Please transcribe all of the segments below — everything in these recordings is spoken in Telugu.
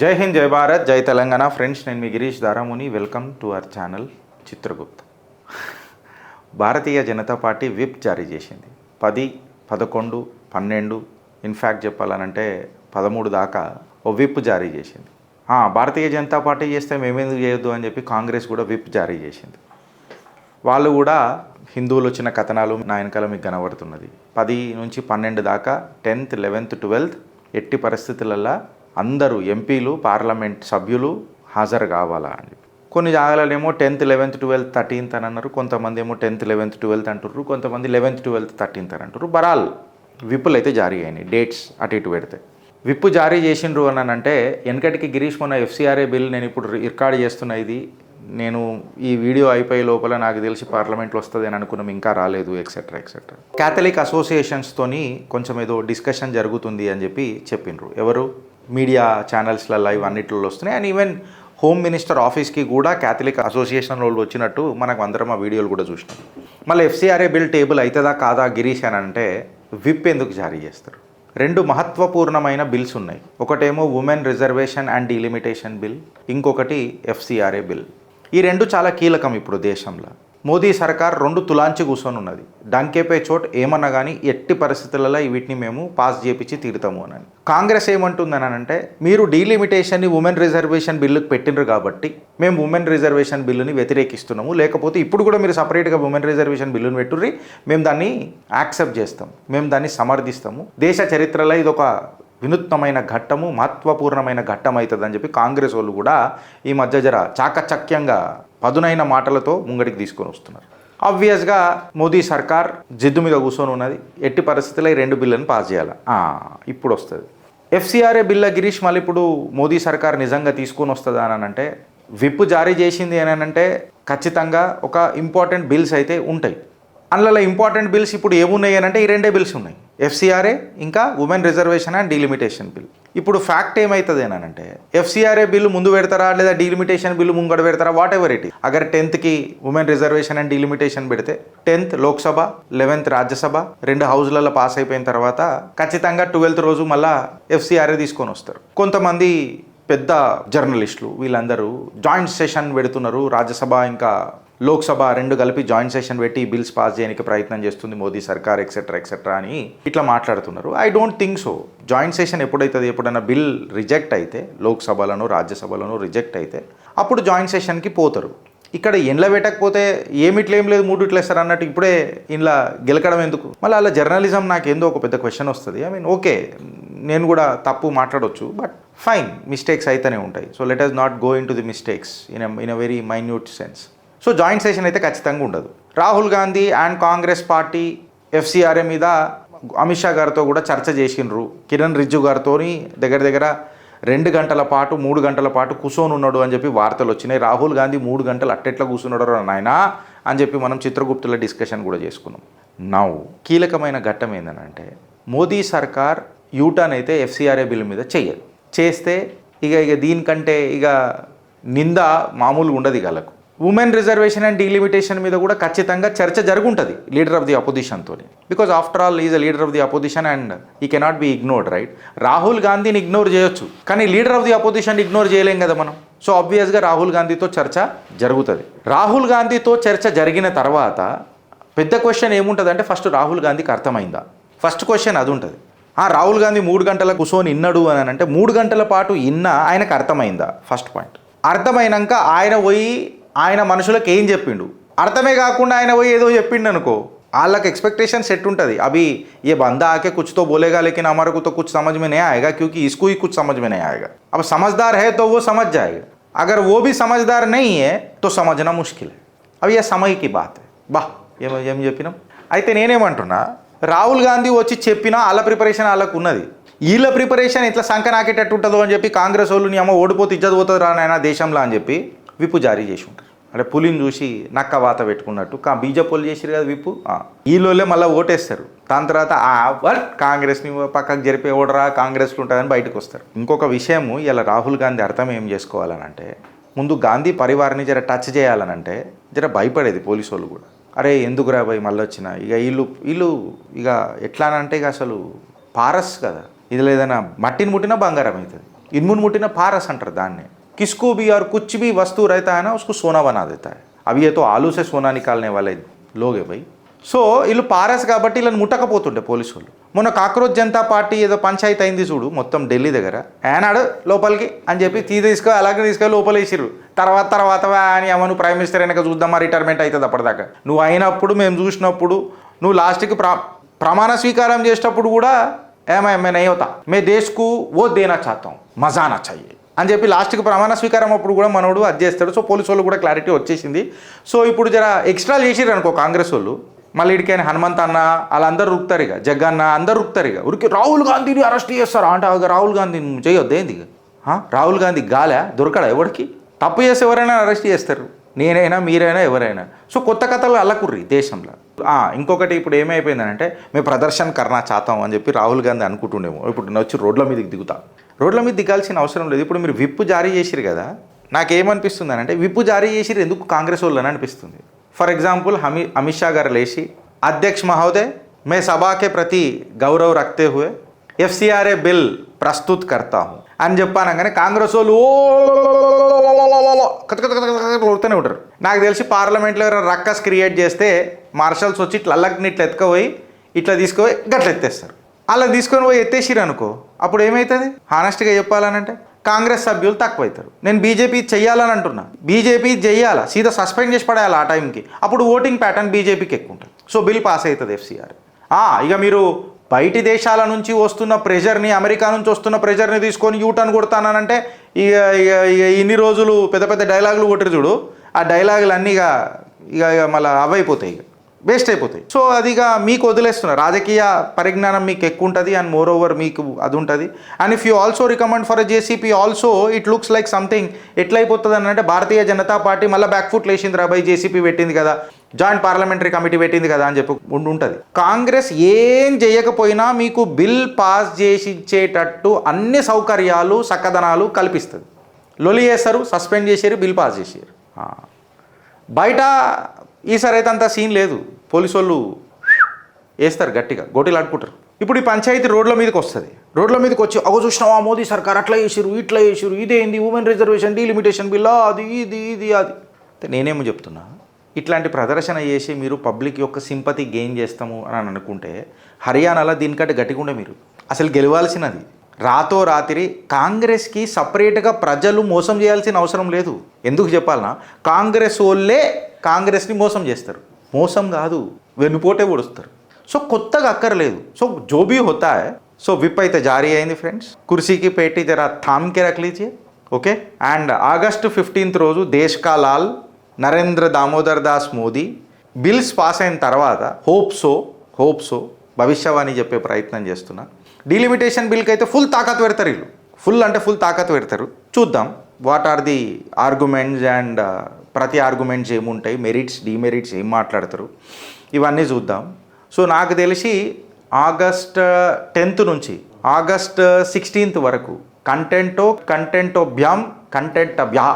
జై హింద్, జై భారత్, జై తెలంగాణ. ఫ్రెండ్స్, నేను మీ Girish Daramuni. Welcome to our channel Chitragupta. Bharatiya Janata Party whip జారీ చేసింది. 10, 11, 12, ఇన్ఫ్యాక్ట్ చెప్పాలనంటే 13 దాకా ఓ విప్ జారీ చేసింది. భారతీయ జనతా పార్టీ చేస్తే మేమెందుకు చేయొద్దు అని చెప్పి కాంగ్రెస్ కూడా విప్ జారీ చేసింది. వాళ్ళు కూడా హిందువులు వచ్చిన కథనాలు నా వెనకాల మీకు కనబడుతున్నది. 10 నుంచి 12 దాకా 10th, 11th, 12th ఎట్టి పరిస్థితులలో అందరూ ఎంపీలు, పార్లమెంట్ సభ్యులు హాజరు కావాలా అని చెప్పి. కొన్ని జాగాలనేమో 10th, 11th, 12th, 13th అని అన్నారు. కొంతమంది ఏమో 10th, 11th, 12th అంటుర్రు. కొంతమంది 11th, 12th, 13th అని అంటుర్రు. బరాల్ విప్పులు అయితే జారీ అయినాయి, డేట్స్ అటు ఇటు పెడితే. విప్పు జారీ చేసిండ్రు అని అంటే వెనకటికి గిరీష్ మొన్న FCRA బిల్ నేను ఇప్పుడు రికార్డ్ చేస్తున్న ఇది నేను ఈ వీడియో అయిపోయే లోపల నాకు తెలిసి పార్లమెంట్లో వస్తుంది అని అనుకున్నాం, ఇంకా రాలేదు, ఎక్సెట్రా ఎక్సెట్రా. క్యాథలిక్ అసోసియేషన్స్తోని కొంచెం ఏదో డిస్కషన్ జరుగుతుంది అని చెప్పి చెప్పిండ్రు. ఎవరు? మీడియా ఛానల్స్లలో ఇవన్నిటిలో వస్తున్నాయి. అండ్ ఈవెన్ హోమ్ మినిస్టర్ ఆఫీస్కి కూడా క్యాథలిక్ అసోసియేషన్ వాళ్ళు వచ్చినట్టు మనకు అందరం ఆ వీడియోలు కూడా చూసినాం. మళ్ళీ FCRA బిల్ టేబుల్ అవుతుందా కాదా గిరీష్ అని అంటే విప్ ఎందుకు జారీ చేస్తారు? 2 మహత్వపూర్ణమైన బిల్స్ ఉన్నాయి. ఒకటేమో women reservation and delimitation bill, ఇంకొకటి FCRA బిల్. ఈ 2 చాలా కీలకం ఇప్పుడు దేశంలో. మోదీ సర్కార్ 2 తులాంచి కూర్చొని ఉన్నది. డంకేపై చోట్ ఏమన్నా కానీ ఎట్టి పరిస్థితులలో వీటిని మేము పాస్ చేపించి తీరుతాము అని. కాంగ్రెస్ ఏమంటుందని అంటే, మీరు డీలిమిటేషన్ని ఉమెన్ రిజర్వేషన్ బిల్లుకు పెట్టినరు కాబట్టి మేము ఉమెన్ రిజర్వేషన్ బిల్లుని వ్యతిరేకిస్తున్నాము, లేకపోతే ఇప్పుడు కూడా మీరు సపరేట్గా ఉమెన్ రిజర్వేషన్ బిల్లుని పెట్టుర్రి, మేము దాన్ని యాక్సెప్ట్ చేస్తాం, మేము దాన్ని సమర్థిస్తాము. దేశ చరిత్రలో ఇదొక వినూత్నమైన ఘట్టము, మహత్వపూర్ణమైన ఘట్టం అవుతుందని చెప్పి కాంగ్రెస్ వాళ్ళు కూడా ఈ మధ్య చాకచక్యంగా పదునైన మాటలతో ముంగడికి తీసుకొని వస్తున్నారు. ఆబ్వియస్గా మోదీ సర్కార్ జిద్దు మీద కూర్చొని ఉన్నది. ఎట్టి పరిస్థితుల్లో ఈ 2 బిల్లులను పాస్ చేయాలి. ఇప్పుడు వస్తుంది FCRA బిల్ల. గిరీష్ మళ్ళీ ఇప్పుడు మోదీ సర్కార్ నిజంగా తీసుకొని వస్తుందా అని అంటే, విప్ జారీ చేసింది అని అంటే ఖచ్చితంగా ఒక ఇంపార్టెంట్ బిల్స్ అయితే ఉంటాయి. అందులో ఇంపార్టెంట్ బిల్స్ ఇప్పుడు ఏమున్నాయి అని అంటే ఈ 2 బిల్స్ ఉన్నాయి, FCRA ఇంకా women reservation and delimitation bill. ఇప్పుడు ఫ్యాక్ట్ ఏమవుతుంది అని అంటే, FCRA బిల్లు ముందు పెడతారా లేదా డీలిమిటేషన్ బిల్లు ముంగడ పెడతారా, what ever it. Agar 10th women reservation and delimitation పెడితే 10th Lok Sabha, 11th Rajya Sabha 2 హౌజ్లలో pass అయిపోయిన తర్వాత ఖచ్చితంగా 12th రోజు మళ్ళీ FCRA తీసుకొని వస్తారు. కొంతమంది పెద్ద జర్నలిస్టులు వీళ్ళందరూ జాయింట్ సెషన్ పెడుతున్నారు. రాజ్యసభ ఇంకా లోక్సభ 2 కలిపి జాయింట్ సెషన్ పెట్టి బిల్స్ పాస్ చేయడానికి ప్రయత్నం చేస్తుంది మోదీ సర్కార్, ఎక్సెట్రా ఎక్సెట్రా అని ఇట్లా మాట్లాడుతున్నారు. I don't think so. Joint session ఎప్పుడైతుంది, ఎప్పుడైనా బిల్ రిజెక్ట్ అయితే, లోక్సభలను రాజ్యసభలను రిజెక్ట్ అయితే అప్పుడు జాయింట్ సెషన్కి పోతారు. ఇక్కడ ఇండ్ల పెట్టకపోతే ఏమిట్లేం లేదు, 3 ఇట్లా వేస్తారు అన్నట్టు ఇప్పుడే ఇంట్లో గెలకడం ఎందుకు? మళ్ళీ అలా జర్నలిజం నాకేందో ఒక పెద్ద క్వశ్చన్ వస్తుంది. ఐ మీన్ ఓకే, నేను కూడా తప్పు మాట్లాడవచ్చు, బట్ ఫైన్, మిస్టేక్స్ అయితేనే ఉంటాయి. So let us not go into the mistakes in a very minute sense. So joint session అయితే ఖచ్చితంగా ఉండదు. Rahul Gandhi and Congress party FCRA మీద అమిత్ షా గారితో కూడా చర్చ చేసిండ్రు. కిరణ్ రిజ్జు గారితో దగ్గర 2 గంటల పాటు 3 గంటల పాటు కూర్చొని ఉన్నాడు అని చెప్పి వార్తలు వచ్చినాయి. రాహుల్ గాంధీ 3 గంటలు అట్టెట్లా కూర్చున్నాడు నాయన అని చెప్పి మనం చిత్రగుప్తుల డిస్కషన్ కూడా చేసుకున్నాం. నౌ కీలకమైన ఘట్టం ఏంటంటే, మోదీ సర్కార్ యూటర్న్ అయితే FCRA బిల్లు మీద చెయ్యదు. చేస్తే ఇక దీనికంటే ఇక నింద మామూలుగా ఉండదు వాళ్ళకు. ఉమెన్ రిజర్వేషన్ అండ్ డీలిమిటేషన్ మీద కూడా ఖచ్చితంగా చర్చ జరుగుంటుంది లీడర్ ఆఫ్ ది అపోజిషన్తో. Because after all is a leader of the opposition and he cannot be ignored, right? Rahul గాంధీని ఇగ్నోర్ చేయొచ్చు, కానీ leader of the opposition ignore చేయలేం కదా మనం. సో ఆబ్వియస్గా రాహుల్ గాంధీతో చర్చ జరుగుతుంది. రాహుల్ గాంధీతో చర్చ జరిగిన తర్వాత పెద్ద క్వశ్చన్ ఏముంటుంది అంటే, ఫస్ట్ రాహుల్ గాంధీకి అర్థమైందా? ఫస్ట్ క్వశ్చన్ అది ఉంటుంది. రాహుల్ గాంధీ 3 గంటల కూర్చొని ఇన్నాడు అని అంటే 3 గంటల పాటు ఆయనకు అర్థమైందా? First point. అర్థమైనాక ఆయన మనుషులకు ఏం చెప్పిండు? అర్థమే కాకుండా ఆయన పోయి ఏదో చెప్పిండు అనుకో, వాళ్ళకి ఎక్స్पेक्टेशन सेट ఉంటుంది. अभी ये बंदा आके कुछ तो बोलेगा लेकिन हमारे को तो कुछ समझ में नहीं आएगा, क्योंकि इसको ही कुछ समझ में नहीं आएगा. अब समझदार है तो वो समझ जाएगा, अगर वो भी समझदार नहीं है तो समझना मुश्किल है. अब ये समय की बात है. ఏం చెప్పినాం అయితే నేనేమంటున్నా, రాహుల్ గాంధీ వచ్చి చెప్పినా వాళ్ళ ప్రిపరేషన్ వాళ్ళకు ఉన్నది. వీళ్ళ ప్రిపరేషన్ ఇట్లా సంక నాకేటట్టు ఉంటుందో అని చెప్పి కాంగ్రెస్ వాళ్ళు అమ్మ ఓడిపోతే ఇజ్జత్ పోతుంది రానైనా దేశంలో అని చెప్పి విప్పు జారీ చేసి ఉంటారు. అంటే పులిని చూసి నక్క వాత పెట్టుకున్నట్టు బీజేపీ వాళ్ళు చేసారు కదా విప్పు. వీళ్ళోళ్ళే మళ్ళీ ఓటేస్తారు. దాని తర్వాత కాంగ్రెస్ని పక్కకు జరిపే ఓడరా కాంగ్రెస్లో ఉంటుందని బయటకు వస్తారు. ఇంకొక విషయము, ఇలా రాహుల్ గాంధీ అర్థం ఏం చేసుకోవాలనంటే, ముందు గాంధీ పరివారాన్ని జర టచ్ చేయాలనంటే జర భయపడేది పోలీసు వాళ్ళు కూడా. అరే ఎందుకు రా భయ్ మళ్ళీ వచ్చిన, ఇక వీళ్ళు ఇక ఎట్లా అంటే ఇక అసలు పారస్ కదా, ఇది లేదన్నా మట్టిని ముట్టినా బంగారం అవుతుంది. इनमुन मुट्टिना पारस अंटाరు దాన్ని. किसको भी और कुछ भी वस्तु रहता है ना उसको सोना बना देता है. अब ये तो आलू से सोना निकालने वाले लोग है भाई. సో వీళ్ళు పారస్ కాబట్టి వీళ్ళని ముట్టకపోతుండే పోలీసు వాళ్ళు. మొన్న కాక్రోచ్ జనతా పార్టీ ఏదో పంచాయతీ అయింది చూడు మొత్తం ఢిల్లీ దగ్గర, ఏనాడు లోపలికి అని చెప్పి అలాగే తీసుకొని లోపలేసిర్రు. తర్వాత అని అమ్మను ప్రైమ్ మినిస్టర్ వెనక చూద్దామా రిటైర్మెంట్ అవుతుంది అప్పటిదాకా. నువ్వు అయినప్పుడు మేము చూసినప్పుడు నువ్వు లాస్ట్కి ప్రమాణ స్వీకారం చేసేటప్పుడు కూడా मैं नहीं होता, मैं देश को वो देना चाहता हूँ, मजा आना चाहिए అని చెప్పి లాస్ట్కి ప్రమాణ స్వీకారం అప్పుడు కూడా మనోడు అది చేస్తాడు. సో పోలీసు వాళ్ళు కూడా క్లారిటీ వచ్చేసింది. సో ఇప్పుడు జర ఎక్స్ట్రా చేసిర్రు అనుకో కాంగ్రెస్ వాళ్ళు, మళ్ళీ ఇడికైనా హనుమంత్ అన్న వాళ్ళందరూ రుక్తారు ఇక, జగ్గన్న అందరూ రుక్తారు ఇక. ఉరికి రాహుల్ గాంధీని అరెస్ట్ చేస్తారు అంటే రాహుల్ గాంధీని చేయొద్దు ఏంది ఇక. రాహుల్ గాంధీ గాలా దొరకడా ఎవరికి? తప్పు చేసి ఎవరైనా అరెస్ట్ చేస్తారు, నేనైనా మీరైనా ఎవరైనా. సో కొత్త కథలు అల్లకుర్రి దేశంలో. ఇంకొకటి ఇప్పుడు ఏమైపోయిందంటే మేము ప్రదర్శన కర్నా చాతాం అని చెప్పి రాహుల్ గాంధీ అనుకుంటుండేమో. ఇప్పుడు నేను వచ్చి రోడ్ల మీదకి దిగుతా, రోడ్ల మీద దిగాల్సిన అవసరం లేదు. ఇప్పుడు మీరు విప్పు జారీ చేసిరు కదా, నాకేమనిపిస్తుంది అని అంటే విప్పు జారీ చేసిరు ఎందుకు కాంగ్రెస్ వాళ్ళు అని అనిపిస్తుంది. ఫర్ ఎగ్జాంపుల్ అమిత్ షా గారు లేచి అధ్యక్ష మహోదయ్ మే సభాకే ప్రతి గౌరవ్ రఖతే హుए FCRA బిల్ ప్రస్తుత్ కర్తా హూ అని చెప్పానగానే కాంగ్రెస్ వాళ్ళు కొడుతూనే ఉంటారు. నాకు తెలిసి పార్లమెంట్లో ఎవరైనా రక్కస్ క్రియేట్ చేస్తే మార్షల్స్ వచ్చి ఇట్లా అల్లకి ఇట్లా ఎత్తుకుపోయి ఇట్లా తీసుకుపోయి గట్ల ఎత్తేస్తారు. అలా తీసుకొని పోయి ఎత్తేసిరు అనుకో, అప్పుడు ఏమవుతుంది? హానెస్ట్గా చెప్పాలనంటే కాంగ్రెస్ సభ్యులు తక్కువవుతారు. నేను బీజేపీ చెయ్యాలని అంటున్నా, బీజేపీ చెయ్యాలా, సీదా సస్పెండ్ చేసి పడేయాలి ఆ టైంకి. అప్పుడు ఓటింగ్ ప్యాటర్న్ బీజేపీకి ఎక్కువ ఉంటుంది. సో బిల్ పాస్ అవుతుంది FCR. ఇక మీరు బయటి దేశాల నుంచి వస్తున్న ప్రెషర్ని, అమెరికా నుంచి వస్తున్న ప్రెషర్ని తీసుకొని యూటర్న్ కొడతానంటే ఇక ఇన్ని రోజులు పెద్ద పెద్ద డైలాగులు కొట్టిరు చూడు, ఆ డైలాగులు అన్నీ ఇక మళ్ళీ అవైపోతాయి, ఇక వేస్ట్ అయిపోతాయి. సో అదిగా మీకు వదిలేస్తున్నారు. రాజకీయ పరిజ్ఞానం మీకు ఎక్కువ ఉంటుంది అండ్ మోర్ ఓవర్ మీకు అది ఉంటుంది. And if you also recommend for JCP also it looks like something ఎట్లయిపోతుంది అని అంటే భారతీయ జనతా పార్టీ మళ్ళీ బ్యాక్ ఫుట్ లేచింది రాబాయి, జేసీపీ పెట్టింది కదా, జాయింట్ పార్లమెంటరీ కమిటీ పెట్టింది కదా అని చెప్పి ఉంటుంది. కాంగ్రెస్ ఏం చేయకపోయినా మీకు బిల్ పాస్ చేసి ఇచ్చేటట్టు అన్ని సౌకర్యాలు చక్కదనాలు కల్పిస్తుంది. లొలి చేస్తారు, సస్పెండ్ చేసారు, బిల్ పాస్ చేసారు. బయట ఈసారి అయితే అంత సీన్ లేదు, పోలీసు వాళ్ళు వేస్తారు గట్టిగా, గోటీలు ఆడుకుంటారు. ఇప్పుడు ఈ పంచాయతీ రోడ్ల మీదకి వస్తుంది, రోడ్ల మీదకి వచ్చి చూసినావా మోదీ సర్కార్ అట్లా చేసిరు ఇట్లా చేసిరు, ఇదేంది ఉమెన్ రిజర్వేషన్ డీలిమిటేషన్ బిల్, అది ఇది అది. నేనేమో చెప్తున్నా, ఇట్లాంటి ప్రదర్శన చేసి మీరు పబ్లిక్ యొక్క సింపతి గెయిన్ చేస్తాము అని అనుకుంటే హర్యానాలో దీనికంటే గట్టిగా ఉండే మీరు అసలు గెలవాల్సినది. రాతో రాత్రి కాంగ్రెస్కి సపరేట్గా ప్రజలు మోసం చేయాల్సిన అవసరం లేదు. ఎందుకు చెప్పాలన్నా, కాంగ్రెస్ వాళ్ళే కాంగ్రెస్ని మోసం చేస్తారు. మోసం కాదు, వెన్నుపోటే పొడుస్తారు. సో కొత్తగా అక్కర్లేదు. సో జోబీ హోతా హై. సో విప్ అయితే జారీ అయింది ఫ్రెండ్స్, కుర్సీకి పెట్టి జరా థామ్కే రఖ్ లీజియే, ఓకే. అండ్ ఆగస్టు 15 రోజు దేశ్ కా లాల్ నరేంద్ర దామోదర్ దాస్ మోదీ బిల్స్ పాస్ అయిన తర్వాత హోప్ సో భవిష్యవాణి చెప్పే ప్రయత్నం చేస్తున్నా. డీలిమిటేషన్ బిల్కి అయితే ఫుల్ తాకత్ పెడతారు వీళ్ళు, ఫుల్ తాకత్ పెడతారు. చూద్దాం what are the arguments and ప్రతి ఆర్గ్యుమెంట్స్ ఏముంటాయి, మెరిట్స్ డిమెరిట్స్ ఏం మాట్లాడతారు, ఇవన్నీ చూద్దాం. సో నాకు తెలిసి ఆగస్ట్ 10 నుంచి ఆగస్ట్ 16 వరకు కంటెంట్ భ్యా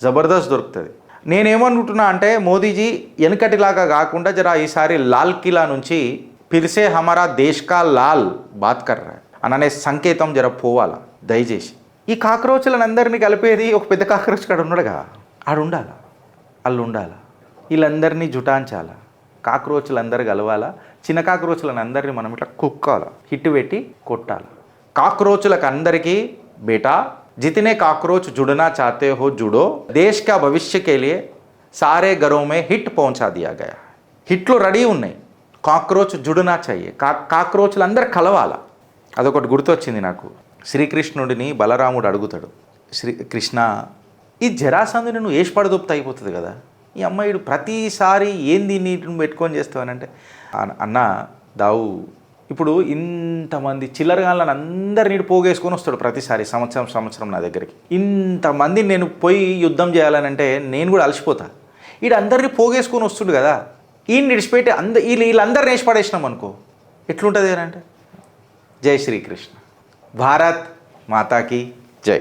జబర్దస్త్ దొరుకుతుంది. నేనేమనుకుంటున్నా అంటే మోదీజీ వెనకటిలాగా కాకుండా జరా ఈసారి లాల్ కిలా నుంచి ఫిర్సే హమారా దేశ్ కా లాల్ బాత్ కర్ రా అనే సంకేతం జర పోవాలా దయచేసి. ఈ కాక్రోచ్లను అందరినీ కలిపేది ఒక పెద్ద కాక్రోచ్ కాడ ఉన్నాడుగా, ఆడుండాలా, వాళ్ళు ఉండాలా, వీళ్ళందరినీ జుటాంచాలా, కాక్రోచ్లందరూ కలవాలా, చిన్న కాక్రోచ్లను అందరినీ మనం ఇట్లా కుక్కాలా, హిట్ పెట్టి కొట్టాలి. కాక్రోచ్లకు అందరికీ బేటా जितने काकरोच जुड़ना चाहते हो जुड़ो, देश का भविष्य के लिए सारे घरों में हिट पहुंचा दिया गया. హిట్లు రెడీ ఉన్నాయి, కాక్రోచ్ జుడునా చెయ్యి, కాక్రోచ్లు అందరు కలవాలా. అదొకటి గుర్తొచ్చింది నాకు. శ్రీకృష్ణుడిని బలరాముడు అడుగుతాడు, కృష్ణ ఈ జరాసంధుని నువ్వు వేసి పడదొప్తా అయిపోతుంది కదా, ఈ అమ్మాయిడు ప్రతిసారి ఏంది నీటిని పెట్టుకొని చేస్తావనంటే, అన్న దావు ఇప్పుడు ఇంతమంది చిల్లరగాళ్ళని అందరినీ పోగేసుకొని వస్తాడు ప్రతిసారి, సంవత్సరం నా దగ్గరికి. ఇంతమంది నేను పోయి యుద్ధం చేయాలనంటే నేను కూడా అలసిపోతా. వీడు అందరినీ పోగేసుకొని వస్తుడు కదా, ఈయన విడిచిపెట్టి వీళ్ళందరినీ వేసి పడేసినాం అనుకో ఎట్లుంటుంది అని అంటే. జై శ్రీకృష్ణ, భారత్ మాతాకి జై.